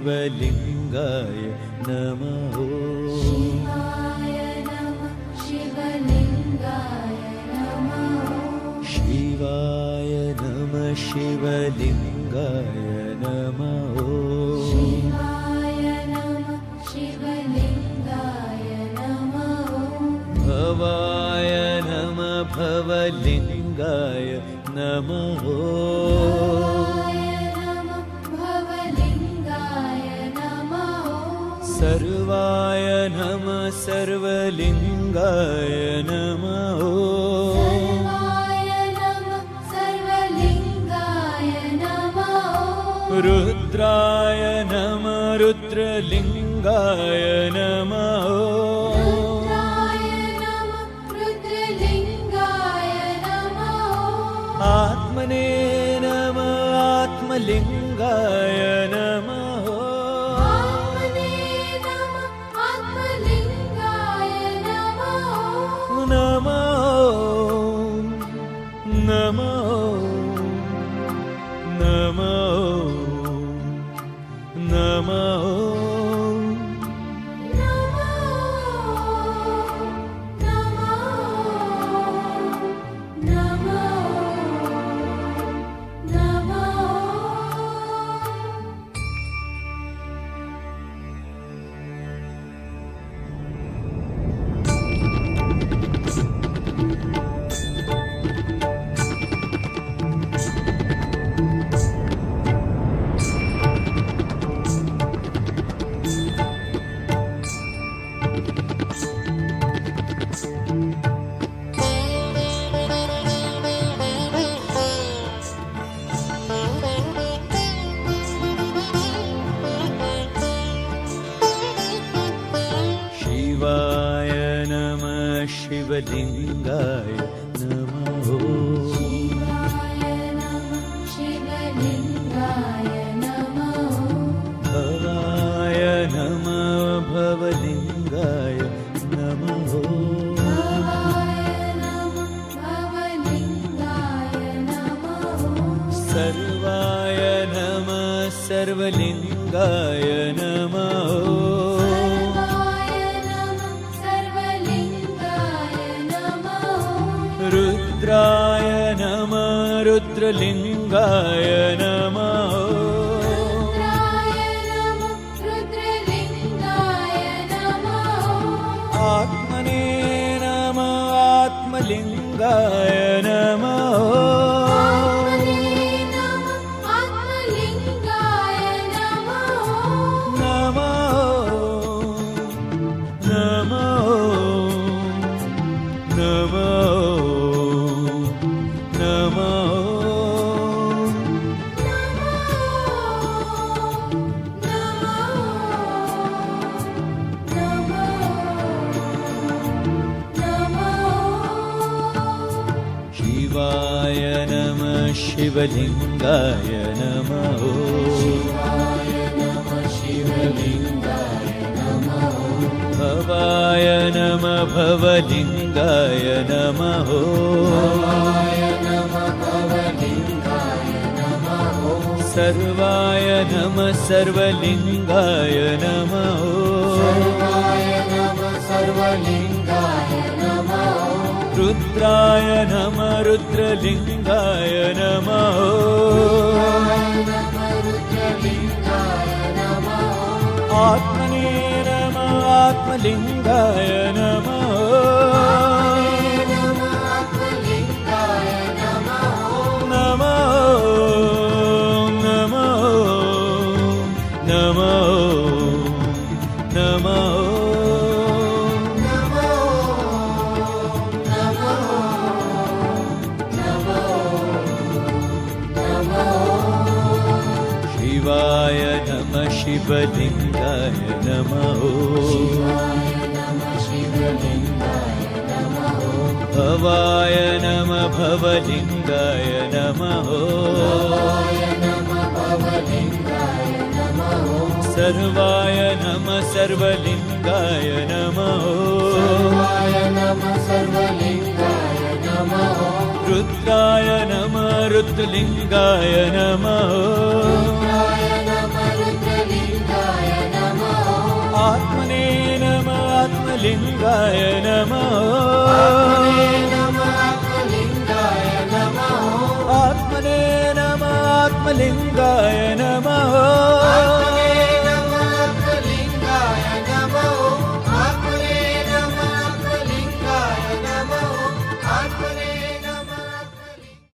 शिवलिंगाय नमः। शिवाय नमः शिवलिंगाय नमः। शिवाय नमः शिवलिंगाय नमः। शिवाय नमः शिवलिंगाय नमः। भवाय नमः भवलिंगाय नमः। सर्वाय नमः सर्वलिंगाय नमः। सर्वाय नमः सर्वलिंगाय नमः। रुद्राय नमः रुद्रलिंगाय नमः। रुद्राय नमः रुद्रलिंगाय नमः। आत्मने नमः आत्मलिंगाय नमः। शिवलिंगाय नमः। शिवाय नमः शिवलिंगाय नमः। भवाय नमः भवलिंगाय नमः। भवाय नमः भवलिंगाय नमः। सर्वाय नमः सर्वलिंगाय नमः। रुद्राय नमः रुद्रलिंगाय नमः। रुद्राय नमः रुद्रलिंगाय नमः। आत्मने नमः आत्मलिंगाय नमः। आत्मने नमः आत्मलिंगाय नमः। नमः नमः शिवाय नमः शिवलिंगाय नमः। शिवाय नमः शिवलिंगाय नमः। भवाय नमः भवलिंगाय नमः। भवाय नमः भवलिंगाय नमः। सर्वाय नमः सर्वलिंगाय नमः। सर्वाय नमः सर्वलिंगाय नमः। रुद्राय नमः रुद्रलिंगाय नमः। आत्मने नमः आत्मलिंगाय नमः। शिवाय नमः शिवलिंगाय नमः। भवाय नमः भवलिंगाय नमः। सर्वाय नमः सर्वलिंगाय नमः। रुद्राय नमः रुद्रलिंगाय नमः। भवलिङ्गाय नमः